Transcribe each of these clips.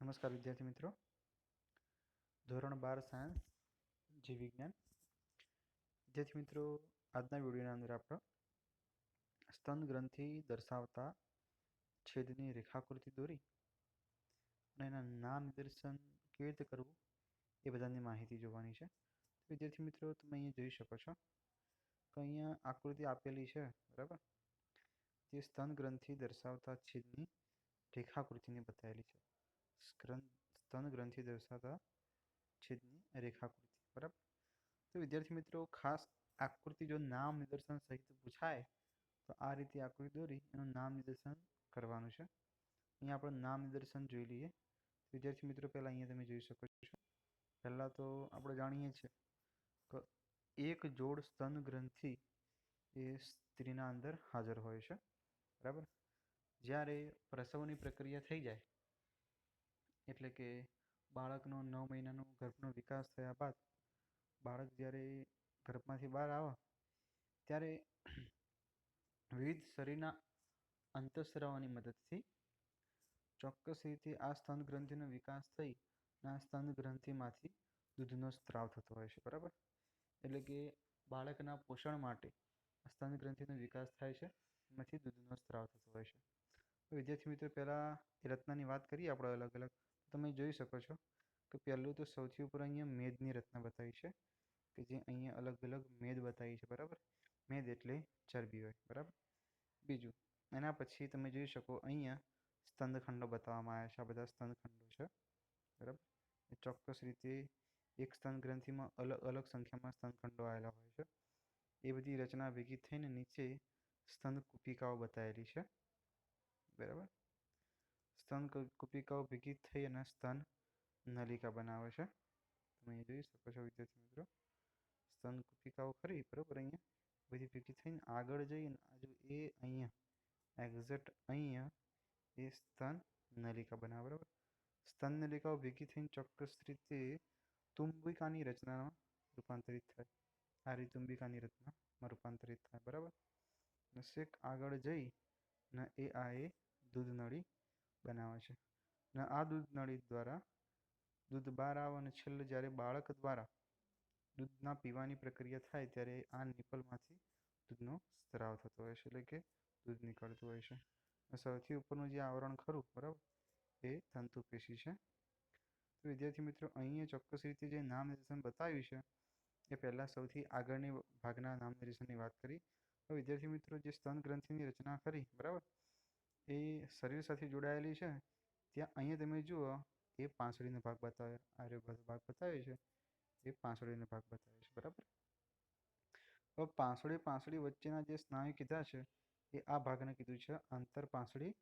નમસ્કાર વિદ્યાર્થી મિત્રો, ધોરણ 12 સાયન્સ જીવ વિજ્ઞાન. વિદ્યાર્થી મિત્રો, આજના વિડીયોના અંદર આપણે સ્તન ગ્રંથિ દર્શાવતા છેદની રેખાકૃતિ દોરી અને એના નામ નિદર્શન કેવી રીતે કરવું એ બધાની માહિતી જોવાની છે. વિદ્યાર્થી મિત્રો, તમે અહીંયા જોઈ શકો છો કે અહીંયા આકૃતિ આપેલી છે, બરાબર, જે સ્તન ગ્રંથિ દર્શાવતા છેદની રેખાકૃતિને બતાવેલી છે. સ્તન ગ્રંથિ દર્શાવતા છેદની રેખાકૃતિ, બરાબર. તો વિદ્યાર્થી મિત્રો, ખાસ આકૃતિ જો નામ નિદર્શન સહિત પૂછાય તો આ રીતે આકૃતિ દોરી એનું નામ નિદર્શન કરવાનું છે. અહીંયા આપણે નામ નિદર્શન જોઈ લઈએ. વિદ્યાર્થી મિત્રો, પહેલા અહીંયા તમે જોઈ શકો છો, પહેલા તો આપણે જાણીએ છીએ કે એક જોડ સ્તન ગ્રંથિ એ સ્ત્રીના અંદર હાજર હોય છે, બરાબર. જ્યારે પ્રસવની પ્રક્રિયા થઈ જાય એટલે કે બાળકનો 9 મહિનાનો ગર્ભનો વિકાસ થયા બાદ બાળક જ્યારે ગર્ભમાંથી બહાર આવે ત્યારે વિવિધ શરીરના અંતઃસ્રાવની મદદથી ચોક્કસ રીતે આ સ્તન ગ્રંથિનો વિકાસ થઈ અને આ સ્તન ગ્રંથિમાંથી દૂધનો સ્ત્રાવ થતો હોય છે, બરાબર. એટલે કે બાળકના પોષણ માટે સ્તન ગ્રંથિનો વિકાસ થાય છે, એમાંથી દૂધનો સ્ત્રાવ થતો હોય છે. વિદ્યાર્થી મિત્રો, પહેલાં એ રચનાની વાત કરીએ આપણે અલગ અલગ. તમે જોઈ શકો છો કે પહેલું તો સૌથી ઉપર અહીંયા મેદની રચના બતાવી છે કે જે અહીંયા અલગ અલગ મેદ બતાવી છે, બરાબર. મેદ એટલે ચરબી હોય, બરાબર. બીજું, એના પછી તમે જોઈ શકો અહીંયા સ્તનખંડો બતાવવામાં આવ્યા છે. આ બધા સ્તનખંડો છે, બરાબર. એ ચોક્કસ રીતે એક સ્તન ગ્રંથિમાં અલગ અલગ સંખ્યામાં સ્તનખંડો આવેલા હોય છે. એ બધી રચના ભેગી થઈને નીચે સ્તન કુપિકાઓ બતાવેલી છે, બરાબર. સ્તન કુપિકાઓ ભેગી થઈ અને સ્તન નલિકા બનાવે છે. તમે અહીં જોઈ શકો છો વિદ્યાર્થી મિત્રો, સ્તન કુપિકાઓ ખરી, બરાબર. અહીંયા બધી ભેગી થઈને આગળ જઈને એ અહીંયા એક્ઝેક્ટ અહીંયા એ સ્તન નલિકા બનાવે, બરાબર. સ્તન નલિકાઓ ભેગી થઈને ચોક્કસ રીતે તુંબિકાની રચનામાં રૂપાંતરિત થાય. આ રીતે તુંબિકાની રચનામાં રૂપાંતરિત થાય, બરાબર. છેક આગળ જઈ ને એ દૂધ નળી બનાવે છે અને આ દૂધ નળી દ્વારા દૂધ બહાર આવે અને છેલ્લે જ્યારે બાળક દ્વારા દૂધના પીવાની પ્રક્રિયા થાય ત્યારે આ નિપલમાંથી દૂધનો સ્ત્રાવ થતો હોય છે, એટલે કે દૂધ નીકળતું હોય છે. સૌથી ઉપરનું જે આવરણ ખરું, બરાબર, એ તંતુપેશી છે. તો વિદ્યાર્થી મિત્રો, અહીંયા ચોક્કસ રીતે જે નામ નિદર્શન બતાવ્યું છે એ પહેલાં સૌથી આગળની ભાગના નામ નિદર્શનની વાત કરી. તો વિદ્યાર્થી મિત્રો, જે સ્તન ગ્રંથિની રચના કરી, બરાબર, એ શરીર સાથે જોડાયેલી છે. ત્યાં અહીંયા તમે જુઓ એ પાંસળીનો ભાગ બતાવ્યો, આ ભાગ બતાવ્યો છે એ પાંસળીનો ભાગ બતાવ્યો છે, બરાબર. હવે પાંસળી વચ્ચેના જે સ્નાયુ કીધા છે એ આ ભાગને કીધું છે આંતરપાંસળી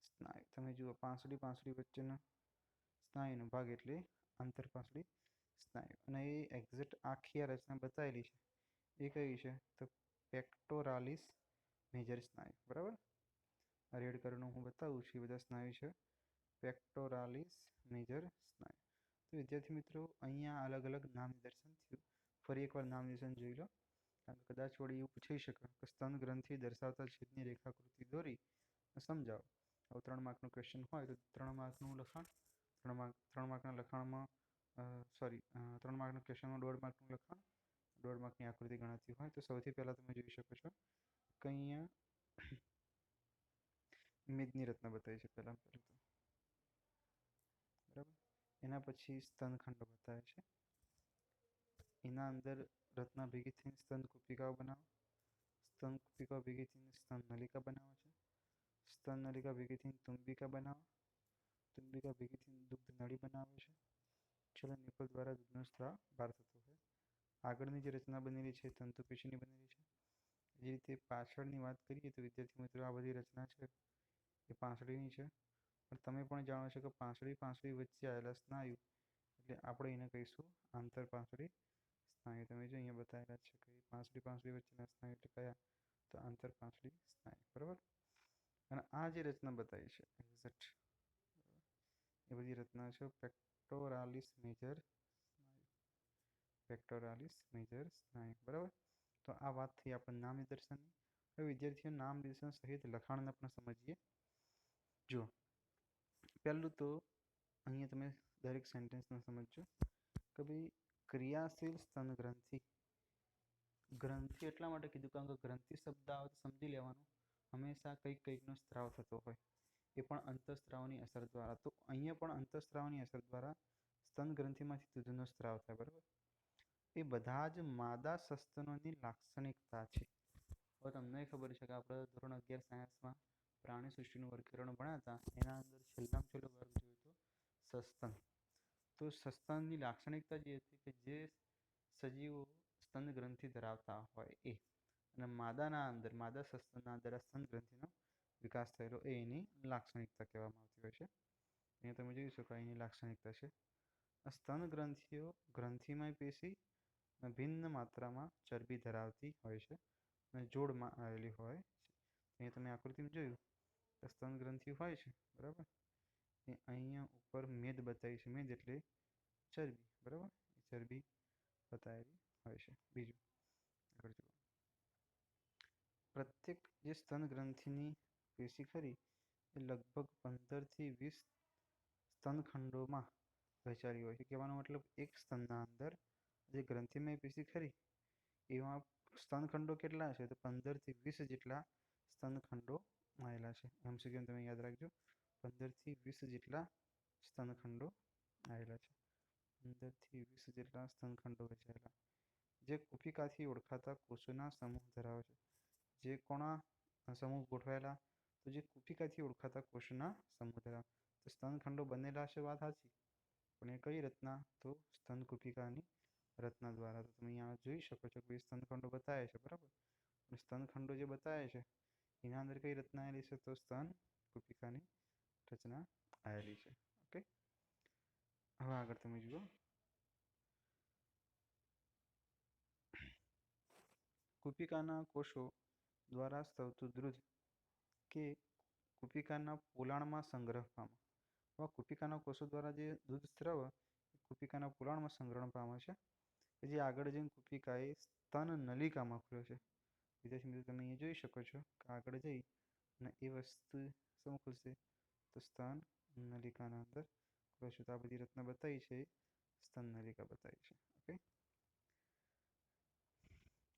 સ્નાયુ. તમે જુઓ પાંસળી વચ્ચેનો સ્નાયુનો ભાગ એટલે આંતરપાંસળી સ્નાયુ. અને એ એક્ઝેક્ટ આખી આ રચના બતાવેલી છે એ કઈ છે તો પેક્ટોરાલિસ મેજર સ્નાયુ, બરાબર. રેડ કલરનું હું બતાવું છું, એ બધા સ્નાયુ છે પેક્ટોરાલિસ મેજર સ્નાયુ. તો વિદ્યાર્થી મિત્રો, અહીંયા અલગ અલગ નામ નિદર્શન થયું. ફરી એકવાર નામ નિદર્શન જોઈ લો, કારણ કે કદાચ વળી એવું પૂછાઈ શકે કે સ્તન ગ્રંથિ દર્શાવતા છેદની રેખાકૃતિ દોરી સમજાવો. હવે 3 માર્કનું ક્વેશ્ચન હોય તો 3 માર્કનું લખાણ, 3 માર્કના લખાણમાં 3 માર્કના ક્વેશ્ચનમાં 1.5 માર્કનું લખાણ, 1.5 માર્કની આકૃતિ ગણાતી હોય તો સૌથી પહેલાં તમે જોઈ શકો છો કે અહીંયા મેદની રચના બતાવી છે પહેલાં તો, બરાબર. એના પછી સ્તનખંડો બતાવે છે, એના અંદર રચના ભેગી થઈને સ્તન કુપિકાઓ બનાવો, સ્તન કુપિકાઓ ભેગી થઈને સ્તન નલિકા બનાવે છે, સ્તન નલિકા ભેગી થઈને તુંબિકા બનાવે, તુંબિકા ભેગી થઈને દૂધ નળી બનાવે છે, છેલ્લે નિપલ દ્વારા દૂધનો સ્ત્રાવ બહાર થતો હોય. આગળની જે રચના બનેલી છે તંતુપેશીની બનેલી છે. એ રીતે પાછળની વાત કરીએ તો વિદ્યાર્થી મિત્રો, આ બધી રચના છે એ પાંસળીની છે. પણ તમે પણ જાણો છો કે પાંસળી વચ્ચે આવેલા સ્નાયુ એટલે આપણે એને કહીશું આંતરપાંસળી સ્નાયુ. તમે જો અહીંયા બતાવેલા છે કે પાંસળી વચ્ચેના સ્નાયુ એટલે કયા તો આંતરપાંસળી સ્નાયુ, બરાબર. અને આ જે રચના બતાવી છે એક્ઝેક્ટ એ બધી રચના છે પેક્ટોરાલિસ મેજર સ્નાયુ, પેક્ટોરાલિસ મેજર સ્નાયુ, બરાબર. તો આ વાત થઈ આપણે નામ નિદર્શનની. હવે વિદ્યાર્થીઓ નામ નિદર્શન સહિત લખાણને પણ સમજીએ. જુઓ, પહેલું તો અહીંયા તમે દરેક સેન્ટેન્સને સમજજો કે ભાઈ ક્રિયાશીલ સ્તન ગ્રંથિ, ગ્રંથિ એટલા માટે કીધું કારણ કે ગ્રંથિ શબ્દ આવે તો સમજી લેવાનું હંમેશા કંઈકનો સ્ત્રાવ થતો હોય, એ પણ અંતઃસ્ત્રાવની અસર દ્વારા. તો અહીંયા પણ અંતઃસ્ત્રાવની અસર દ્વારા સ્તન ગ્રંથિમાંથી દૂધનો સ્ત્રાવ થાય, બરાબર. એ બધા જ માદા સસ્તનોની લાક્ષણિકતા છે. હવે તમને ખબર છે કે આપણે ધોરણ 11 સાયન્સમાં પ્રાણી સૃષ્ટિનું વર્ગીકરણ ભણ્યા હતા, એના અંદર છેલ્લામાં છેલ્લો વર્ગ જોયો હતો સસ્તન. તો સસ્તનની લાક્ષણિકતા જે હતી કે જે સજીવો સ્તન ગ્રંથિ ધરાવતા હોય એ, અને માદા સસ્તનના અંદર સ્તન ગ્રંથિનો વિકાસ થયેલો એ એની લાક્ષણિકતા કહેવામાં આવતી હોય છે. અહીંયા તમે જોઈ શકો એની લાક્ષણિકતા છે. સ્તન ગ્રંથિઓ ગ્રંથિમય પેશી ભિન્ન માત્રામાં ચરબી ધરાવતી હોય છે અને જોડમાં આવેલી હોય છે. અહીંયા તમે આકૃતિમાં જોયું કે સ્તન ગ્રંથિ હોય છે, બરાબર. એ અહીંયા ઉપર મેદ બતાવી છે, મેદ એટલે ચરબી, બરાબર. એ ચરબી બતાવેલી હોય છે. બીજું આગળ જુઓ, પ્રત્યેક જે સ્તન ગ્રંથિની પેશી ખરી એ લગભગ 15 થી 20 સ્તનખંડોમાં વહેંચાયેલી હોય છે. કહેવાનો મતલબ એક સ્તનના અંદર જે ગ્રંથિમય પેશી ખરી એમાં સ્તનખંડો કેટલા છે? તો 15 થી 20 જેટલા સ્તનખંડો આવેલા છે. MCQ તમે યાદ રાખજો, 15 થી 20 જેટલા સ્તનખંડો આવેલા છે. 15 થી 20 જેટલા સ્તનખંડો વહેંચાયેલા, જે કુપિકાથી ઓળખાતા કોષોના સમૂહ ધરાવે છે. જે કોના સમૂહ ગોઠવાયેલા? તો જે કુપિકાથી ઓળખાતા કોષના સમૂહ ધરાવે. તો સ્તનખંડો બનેલા છે, વાત સાચી, પણ એ કઈ રચના? તો સ્તન કુપિકાની રચના દ્વારા. તો તમે અહીંયા જોઈ શકો છો કે સ્તનખંડો બતાવે છે, બરાબર. પણ સ્તનખંડો જે બતાવે છે એના અંદર કઈ રચના આવેલી છે? તો સ્તન કુપિકાની રચના આવેલી છે. ઓકે, હવે આગળ તમે જુઓ, કુપિકાના કોષો દ્વારા સ્રવતું દૂધ કે કુપિકાના પોલાણમાં સંગ્રહ પામે. કુપિકાના કોષો દ્વારા જે દૂધ સ્રવ કુપિકાના પોલાણમાં સંગ્રહણ પામે છે, કે જે આગળ જઈને કુપિકા એ સ્તન નલિકામાં ખુલે છે. વિદ્યાર્થી મિત્રો તમે અહીંયા જોઈ શકો છો કે આગળ જઈ અને એ વસ્તુ શું ખુલશે? તો સ્તન નલિકાના અંદર ખુલશે. તો આ બધી રચના બતાવી છે, સ્તન નલિકા બતાવી છે. ઓકે,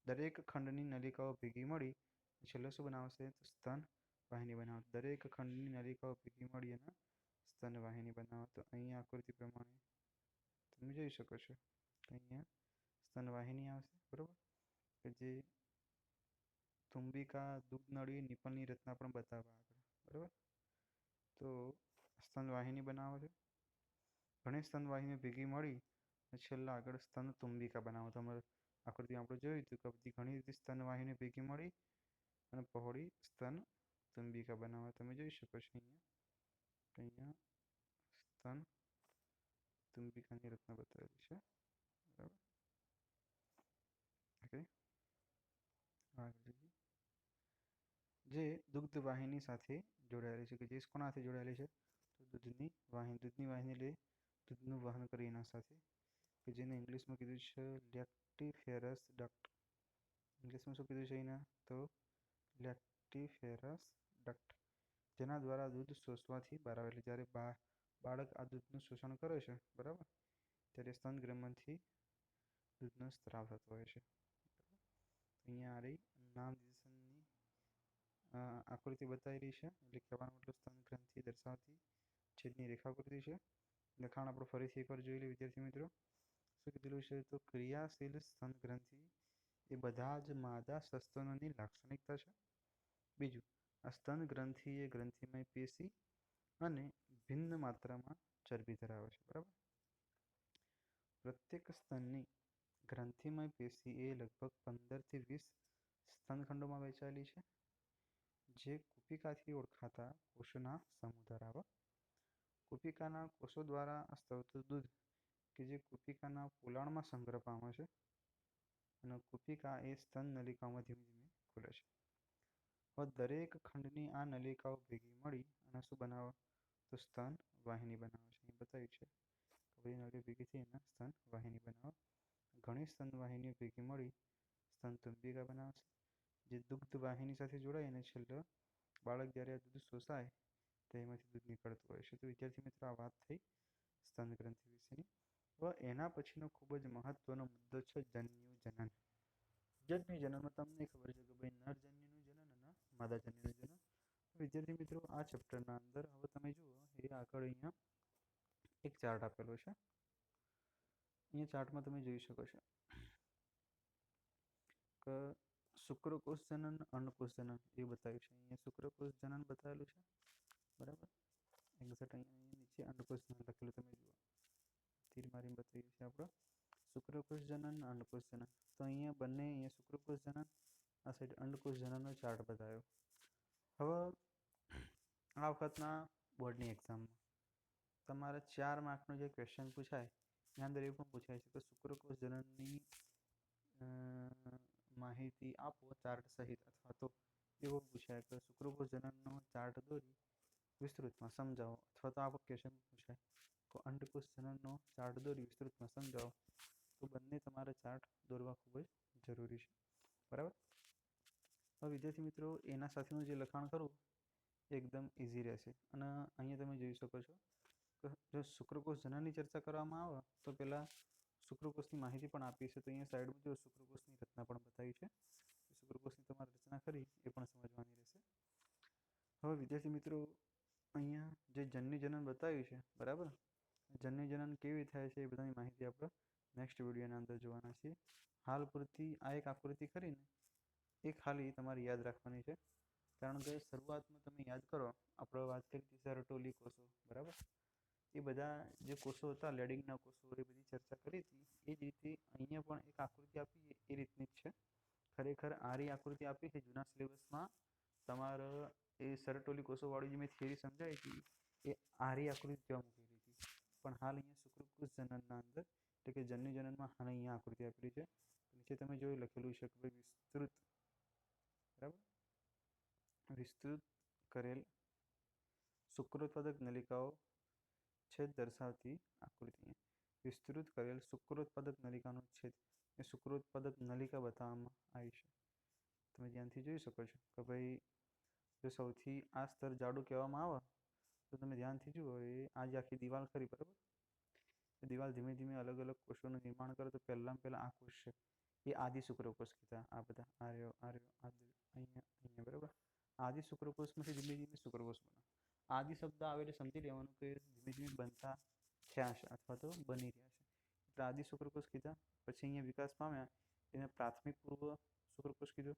દરેક ખંડની નલિકાઓ ભેગી મળી છેલ્લે શું બનાવશે? તો સ્તન વાહિની બનાવશે. દરેક ખંડની નલિકાઓ ભેગી મળી અને સ્તન વાહિની બનાવે. તો અહીંયા આકૃતિ પ્રમાણે તમે જોઈ શકો છો કે અહીંયા સ્તન વાહિની આવશે, બરોબર, કે જે તુંબિકા, દૂધનળી, નિપલની રચના પણ બતાવવા આગળ, બરોબર. તો સ્તન વાહિની બનાવે છે. ઘણી સ્તન વાહિની ભેગી મળી અને છેલ્લા આગળ સ્તન તુંબિકા બનાવો. તમારે આકૃતિ આપણે જોયું હતું કે બધી ઘણી રીતે સ્તન વાહિની ભેગી મળી અને પહોળી સ્તન તુંબિકા બનાવવા. તમે જોઈ શકો છો અહીંયા સ્તન તુંબિકાની રચના બતાવેલી છે, બરાબર. ઓકે, જે દુગ્ધ વાહિની સાથે જોડાયેલી છે, કે જે કોના સાથે જોડાયેલી છે? તો દૂધની વાહિની એટલે દૂધનું વહન કરી એના સાથે, કે જેને ઇંગ્લિશમાં કીધું છે લેક્ટિફેરસ ડક્ટ. ઇંગ્લિશમાં શું કીધું છે એના? તો લેક્ટિફેરસ ડક્ટ, જેના દ્વારા દૂધ શોષવાથી બહાર આવે. એટલે જ્યારે બાળક આ દૂધનું શોષણ કરે છે, બરાબર, ત્યારે સ્તન ગ્રંથિમાંથી દૂધનો સ્ત્રાવ થતો હોય છે. અહીંયા આ રહી નામ નિર્દેશનની આકૃતિ બતાવેલી છે, એટલે કહેવાનો મતલબ સ્તન ગ્રંથિ દર્શાવતી છેદની રેખાકૃતિ છે. લખાણ આપણે ફરીથી એકવાર જોઈ લઈએ વિદ્યાર્થી મિત્રો. શું કીધેલું છે? તો ક્રિયાશીલ સ્તન ગ્રંથિ એ બધા જ માદા સસ્તનોની લાક્ષણિકતા છે. બીજું, આ સ્તન ગ્રંથિ એ ગ્રંથિમય પેશી અને ભિન્ન માત્રામાં ચરબી ધરાવે છે, બરાબર. પ્રત્યેક સ્તનની ગ્રંથિમય પેશી એ લગભગ 15 થી 20 સ્તનખંડોમાં વહેંચાયેલી છે, જે કુપિકાથી ઓળખાતા કોષોના સમૂહ ધરાવે. કુપિકાના કોષો દ્વારા સ્રવતું દૂધ કે જે કુપિકાના પોલાણમાં સંગ્રહ પામે છે અને કુપિકા એ સ્તન નલિકાઓમાં ધીમે ધીમે ખુલે છે. હવે દરેક ખંડની આ નલિકાઓ ભેગી મળી અને શું બનાવે? તો સ્તન વાહિની બનાવે છે. અહીં બતાવ્યું છે કે બધી નળીઓ ભેગી થઈ અને સ્તન વાહિની બનાવે. ઘણી સ્તન વાહિનીઓ ભેગી મળી સ્તન તુંબિકા બનાવે છે, જે દુગ્ધ વાહિની સાથે જોડાય અને છેલ્લે બાળક જ્યારે આ દૂધ શોષાય તો એમાંથી દૂધ નીકળતું હોય છે. તો વિદ્યાર્થી મિત્રો આ વાત થઈ સ્તન ગ્રંથિ વિશેની. હવે એના પછીનો ખૂબ જ મહત્વનો મુદ્દો છે જન્યુ જનન. જન્યુ જનનમાં તમને ખબર છે કે ભાઈ નરજન્યુનું જનન અને માદાજન્યુનું જનન. વિદ્યાર્થી મિત્રો, આ ચેપ્ટરના અંદર હવે તમે જુઓ એ આગળ અહીંયા એક ચાર્ટ આપેલો છે. અહીંયા ચાર્ટમાં તમે જોઈ શકો છો કે શુક્રકોષ જનન, અંડકોષ જનન એ બતાવ્યું છે. અહીંયા શુક્રકોષ જનન બતાવેલું છે, બરાબર. એક્ઝેક્ટ અહીંયા નીચે અંડકોષ જનન લખેલું તમે જુઓ, તીર મારીને બતાવ્યું છે આપણો શુક્રકોષ જનન, અંડકોષ જનન. તો અહીંયા બંને, અહીંયા શુક્રકોષ જનન, આ સાઈડ અંડકોષ જનનનો ચાર્ટ બતાવ્યો. હવે આ વખતના બોર્ડની એક્ઝામમાં તમારે 4 માર્કનો જે ક્વેશ્ચન પૂછાય એના અંદર એવું પણ પૂછાય છે કે શુક્રકોષ જનનની માહિતી આપો ચાર્ટ સહિત, અથવા તો એવું પૂછાય કે શુક્રકોષ જનનનો ચાર્ટ દોરી વિસ્તૃતમાં સમજાવો, અથવા તો આ ક્વેશ્ચન પૂછાય તો અંડકોષ જનનનો ચાર્ટ દોરી વિસ્તૃતમાં સમજાવો. તો બંને તમારે ચાર્ટ દોરવા ખૂબ જ જરૂરી છે, બરાબર. હવે વિદ્યાર્થી મિત્રો, એના સાથેનું જે લખાણ કરું એકદમ ઇઝી રહેશે. અને અહીંયા તમે જોઈ શકો છો કે જો શુક્રકોષ જનનની ચર્ચા કરવામાં આવે તો પહેલાં શુક્રકોષની માહિતી પણ આપી છે. તો અહીંયા સાઈડમાં જો શુક્રકોષની રચના પણ બતાવી છે, શુક્રકોષની તમારે રચના કરી એ પણ સમજવાની રહેશે. હવે વિદ્યાર્થી મિત્રો, અહીંયા જે જન્યુ જનન બતાવ્યું છે, બરાબર, જન્યુ જનન કેવી થાય છે એ બધાની માહિતી આપણે નેક્સ્ટ વિડીયોના અંદર જોવાના છીએ. હાલ પૂરતી આ એક આકૃતિ કરીને એ ખાલી તમારે યાદ રાખવાની છે, કારણ કે શરૂઆતમાં તમે યાદ કરો, આપણે વાત કરી હતી સેરોટોલી કોષો, બરાબર. એ બધા જે કોષો હતા, લેડિંગના કોષો, એ બધી ચર્ચા કરી હતી. એ જ રીતે અહીંયા પણ એક આકૃતિ આપી એ રીતની જ છે. ખરેખર આરી આકૃતિ આપી છે જૂના સિલેબસમાં તમારે એ સેરોટોલી કોષોવાળી જે મેં થિયરી સમજાવી હતી એ આરી આકૃતિ ત્યાં મૂકેલી હતી. પણ હાલ અહીંયા શુક્રકોષ જનનના અંદર, એટલે કે જન્યુ જનનમાં હાલ અહીંયા આકૃતિ આપેલી છે. નીચે તમે જોયું લખેલું છે કે ભાઈ વિસ્તૃત, બરાબર, વિસ્તૃત કરેલ શુક્રોત્પાદક નલિકાઓ છેદ દર્શાવતી આકૃતિ. વિસ્તૃત કરેલ શુક્રોત્પાદક નલિકાનો છેદ એ શુક્રોત્પાદક નલિકા બતાવવામાં આવી છે. તમે ધ્યાનથી જોઈ શકો છો કે ભાઈ જો સૌથી આ સ્તર જાડું કહેવામાં આવે તો તમે ધ્યાનથી જુઓ, એ આ જે આખી દિવાલ ખરી, બરાબર, એ દિવાલ ધીમે ધીમે અલગ અલગ કોષોનું નિર્માણ કરે. તો પહેલાં આ કોષ છે એ આદિ શુક્રકોષ કીધા. આ બધા અહીંયા, બરાબર. આદિ શુક્રકોષમાંથી ધીમે ધીમે શુક્રકોષ બને. આદિ શબ્દ આવે એટલે સમજી લેવાનું કે ધીમે ધીમે બનતા થયા છે અથવા તો બની રહ્યા છે, એટલે આદિ શુક્રકોષ કીધા. પછી અહીંયા વિકાસ પામ્યા એને પ્રાથમિક પૂર્વ શુક્રકોષ કીધો.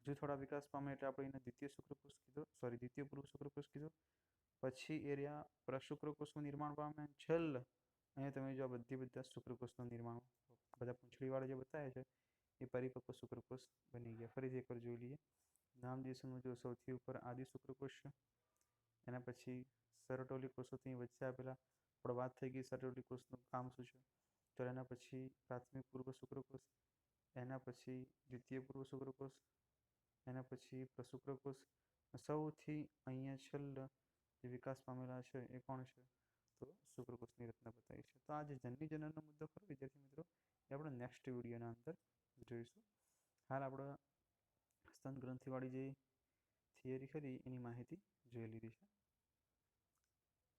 હજુ થોડા વિકાસ પામે એટલે આપણે એને દ્વિતીય શુક્રકોષ કીધો, દ્વિતીય પૂર્વ શુક્રકોષ કીધો. પછી એરિયા પ્રશુક્રકોષનું નિર્માણ પામે. છેલ્લે અહીંયા તમે જો બધા શુક્રકોષનું નિર્માણ, બધા પૂંછડીવાળા જે બતાવ્યા છે એ પરિપક્વ શુક્રકોષ બની ગયા. ફરીથી એકવાર જોઈ લઈએ. નામ દિવસનું જો સૌથી ઉપર આદિ શુક્રકોષ છે, એના પછી સેરોટોલી કોષો વચ્ચે આપેલા, આપણે વાત થઈ ગઈ સેરોટોલી કોષનું કામ શું છે. તો એના પછી પ્રાથમિક પૂર્વ શુક્રકોષ, એના પછી દ્વિતીય પૂર્વ શુક્રકોષ, એના પછી પ્રશુક્રકોષ, સૌથી અહીંયા છેલ્લે જે વિકાસ પામેલા છે એ કોણ છે, તો શુક્રકોષની રચના બતાવી છે. તો આ જે જન્યુ જનનનો મુદ્દો ખરો વિદ્યાર્થી મિત્રો, એ આપણે નેક્સ્ટ વિડીયોના અંદર જોઈશું. હાલ આપણે સ્તન ગ્રંથિવાળી જે થિયરી ખરી એની માહિતી જોઈ લીધી છે.